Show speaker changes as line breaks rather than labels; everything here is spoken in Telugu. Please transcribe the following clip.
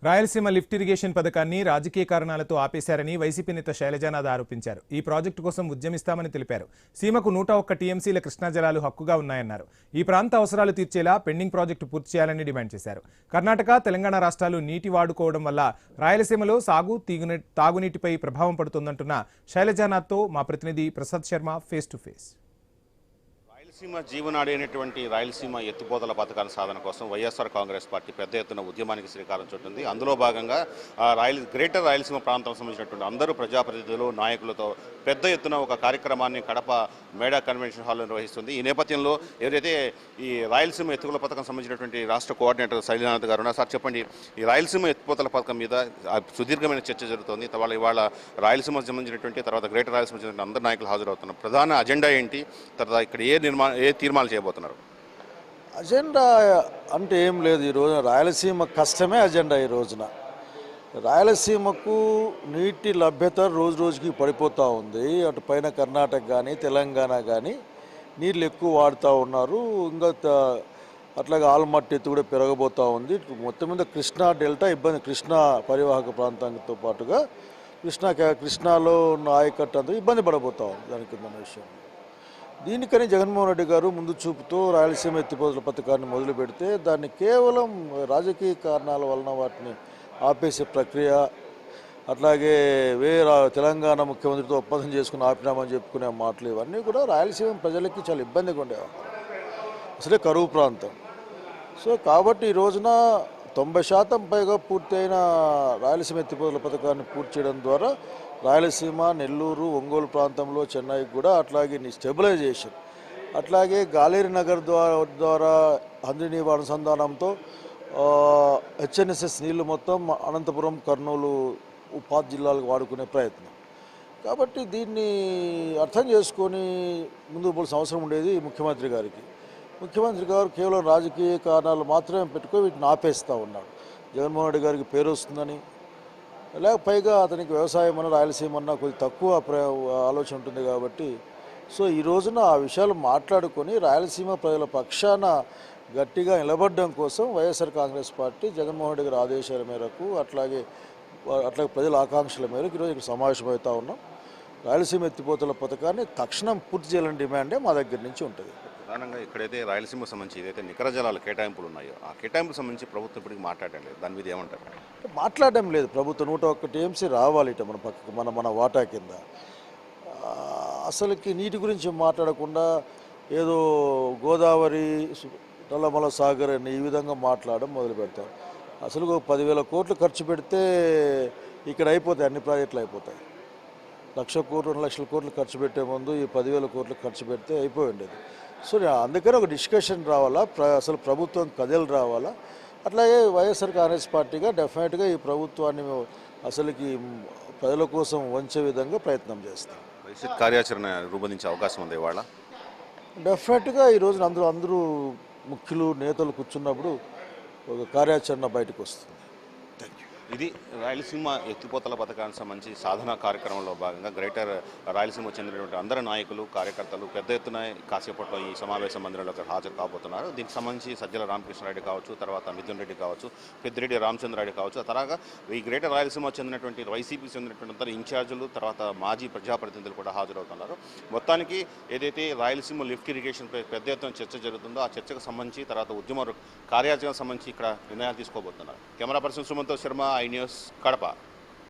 రాయలసీమ లిఫ్ట్ ఇరిగేషన్ పథకాన్ని రాజకీయ కారణాలతో ఆపేశారని వైసీపీ నేత శైలజానాథ్ ఆరోపించారు. ఈ ప్రాజెక్టు కోసం ఉద్యమిస్తామని తెలిపారు. సీమకు 101 టీఎంసీల కృష్ణా జలాలు హక్కుగా ఉన్నాయన్నారు. ఈ ప్రాంత అవసరాలు తీర్చేలా పెండింగ్ ప్రాజెక్టు పూర్తి చేయాలని డిమాండ్ చేశారు. కర్ణాటక, తెలంగాణ రాష్ట్రాలు నీటి వాడుకోవడం వల్ల రాయలసీమలో సాగు, తాగునీటిపై ప్రభావం పడుతుందంటున్న శైలజానాథ్తో మా ప్రతినిధి Prasad Sharma face to face.
Rayalaseema జీవనాడి అయినటువంటి రాయలసీమ ఎత్తిపోతల పథకాల సాధన కోసం వైఎస్ఆర్ కాంగ్రెస్ పార్టీ పెద్ద ఎత్తున ఉద్యమానికి శ్రీకారం చుట్టింది. అందులో భాగంగా గ్రేటర్ రాయలసీమ ప్రాంతం సంబంధించినటువంటి అందరూ ప్రజాప్రతినిధులు, నాయకులతో పెద్ద ఎత్తున ఒక కార్యక్రమాన్ని కడప మేడా కన్వెన్షన్ హాల్లో నిర్వహిస్తుంది. ఈ నేపథ్యంలో ఎవరైతే ఈ రాయలసీమ ఎత్తుపోతల పథకం సంబంధించినటువంటి రాష్ట్ర కోఆర్డినేటర్ శైలజానాథ్ గారు ఉన్నారు. సార్ చెప్పండి, ఈ రాయలసీమ ఎత్తిపోతల పథకం మీద సుదీర్ఘమైన చర్చ జరుగుతోంది. ఇవాళ రాయలసీమ సంబంధించినటువంటి తర్వాత గ్రేటర్ రాయలసీమ సంబంధించిన అందరు నాయకులు హాజరవుతున్నారు. ప్రధాన అజెండా ఏంటి, తర్వాత ఇక్కడ ఏ తీర్మానాలు చేయబోతున్నారు?
అజెండా అంటే ఏం లేదు. ఈరోజు రాయలసీమ కష్టమే అజెండా. ఈ రోజున రాయలసీమకు నీటి లభ్యత రోజు రోజుకి పడిపోతూ ఉంది. అటు పైన కర్ణాటక కానీ తెలంగాణ కానీ నీళ్ళు ఎక్కువ వాడుతూ ఉన్నారు. ఇంకా అట్లాగే ఆల్మట్టి ఎత్తు కూడా పెరగబోతూ ఉంది. మొత్తం మీద కృష్ణా డెల్టా ఇబ్బంది. కృష్ణా పరివాహక ప్రాంతంతో పాటుగా కృష్ణాలో ఉన్న ఆయకట్టు అంతా ఇబ్బంది పడబోతూ ఉంది. దాని కింద విషయం దీనికని జగన్మోహన్ రెడ్డి గారు ముందు చూపుతో రాయలసీమ ఎత్తిపోతల పథకాన్ని మొదలు పెడితే దాన్ని కేవలం రాజకీయ కారణాల వలన వాటిని ఆపేసే ప్రక్రియ, అట్లాగే తెలంగాణ ముఖ్యమంత్రితో ఒప్పందం చేసుకుని ఆపినామని చెప్పుకునే మాటలు ఇవన్నీ కూడా రాయలసీమ ప్రజలకి చాలా ఇబ్బందిగా ఉండేవి. అసలే కరువు ప్రాంతం. సో కాబట్టి ఈ రోజున 90% పైగా పూర్తయిన రాయలసీమ ఎత్తిపోతల పథకాన్ని పూర్తి చేయడం ద్వారా రాయలసీమ, నెల్లూరు, ఒంగోలు ప్రాంతంలో చెన్నైకి కూడా అట్లాగే స్టెబిలైజేషన్, అట్లాగే గాలేరు నగర్ ద్వారా హంద్రీనీవా అనుసంధానంతో హెచ్ఎన్ఎస్ఎస్ నీళ్లు మొత్తం అనంతపురం, కర్నూలు ఉపాధి జిల్లాలకు వాడుకునే ప్రయత్నం. కాబట్టి దీన్ని అర్థం చేసుకొని ముందుకు పోవాల్సిన అవసరం ఉండేది ముఖ్యమంత్రి గారికి. ముఖ్యమంత్రి గారు కేవలం రాజకీయ కారణాలు మాత్రమే పెట్టుకొని వీటిని ఆపేస్తూ ఉన్నాడు. జగన్మోహన్ రెడ్డి గారికి పేరు వస్తుందని, లేక పైగా అతనికి వ్యవసాయం అన్న రాయలసీమ అన్న కొద్దిగా తక్కువ ఆలోచన ఉంటుంది కాబట్టి సో ఈ రోజున ఆ విషయాలు మాట్లాడుకొని రాయలసీమ ప్రజల పక్షాన గట్టిగా నిలబడడం కోసం వైఎస్ఆర్ కాంగ్రెస్ పార్టీ జగన్మోహన్ రెడ్డి గారి ఆదేశాల మేరకు అట్లాగే ప్రజల ఆకాంక్షల మేరకు ఈరోజు ఇక్కడ సమావేశమవుతూ ఉన్నాం. రాయలసీమ ఎత్తిపోతల పథకాన్ని తక్షణం పూర్తి చేయాలని డిమాండే మా దగ్గర నుంచి ఉంటుంది.
ప్రధానంగా ఇక్కడైతే రాయలసీమకు సంబంధించి ఏదైతే నికర జలాల కేటాయింపులు ఉన్నాయో ఆ కేటాయింపులకు సంబంధించి ప్రభుత్వం ఇప్పటికి మాట్లాడడం లేదు. దాని మీద ఏమంటారు?
మాట్లాడడం లేదు. ప్రభుత్వం 101 టీఎంసీ రావాలి ఇట మన పక్కకు, మన వాటా కింద. అసలుకి నీటి గురించి మాట్లాడకుండా ఏదో గోదావరి, నల్లమల సాగర్ అని ఈ విధంగా మాట్లాడడం మొదలు పెడతారు. అసలు 10,000 కోట్లు ఖర్చు పెడితే ఇక్కడ అయిపోతాయి, అన్ని ప్రాజెక్టులు అయిపోతాయి. 1,00,000 కోట్లు 2,00,000 కోట్లు ఖర్చు పెట్టే ముందు ఈ 10,000 కోట్లు ఖర్చు పెడితే అయిపోయి ఉండేది. సో అందుకని ఒక డిస్కషన్ రావాలా, అసలు ప్రభుత్వం కథలు రావాలా. అట్లాగే వైఎస్ఆర్ కాంగ్రెస్ పార్టీగా డెఫినెట్గా ఈ ప్రభుత్వాన్ని అసలుకి ప్రజల కోసం వంచే విధంగా ప్రయత్నం చేస్తాం.
భవిష్యత్ కార్యాచరణ రూపొందించే అవకాశం ఉంది ఇవాళ.
డెఫినెట్గా ఈ రోజున అందరూ ముఖ్యులు, నేతలు కూర్చున్నప్పుడు ఒక కార్యాచరణ బయటకు వస్తుంది.
ఇది రాయలసీమ ఎత్తిపోతల పథకానికి సంబంధించి సాధనా కార్యక్రమంలో భాగంగా గ్రేటర్ రాయలసీమ చెందినటువంటి అందరు నాయకులు, కార్యకర్తలు పెద్ద ఎత్తున కాసేపట్లో ఈ సమావేశ మందిరంలోకి హాజరు కాబోతున్నారు. దీనికి సంబంధించి సజ్జల రామకృష్ణారెడ్డి కావచ్చు, తర్వాత మిథున్ రెడ్డి కావచ్చు, పెద్దిరెడ్డి రామచంద్రారెడ్డి కావచ్చు, తర్వాత ఈ గ్రేటర్ రాయలసీమ చెందినటువంటి వైసీపీ చెందినటువంటి అందరు ఇన్ఛార్జీలు, తర్వాత మాజీ ప్రజాప్రతినిధులు కూడా హాజరవుతున్నారు. మొత్తానికి ఏదైతే రాయలసీమ లిఫ్ట్ ఇరిగేషన్పై పెద్ద ఎత్తున చర్చ జరుగుతుందో ఆ చర్చకు సంబంధించి తర్వాత ఉద్యమ కార్యాచరణకు సంబంధించి ఇక్కడ నిర్ణయాలు తీసుకోబోతున్నారు. Camera person Sumanto Sharma, iNews, Kadapa.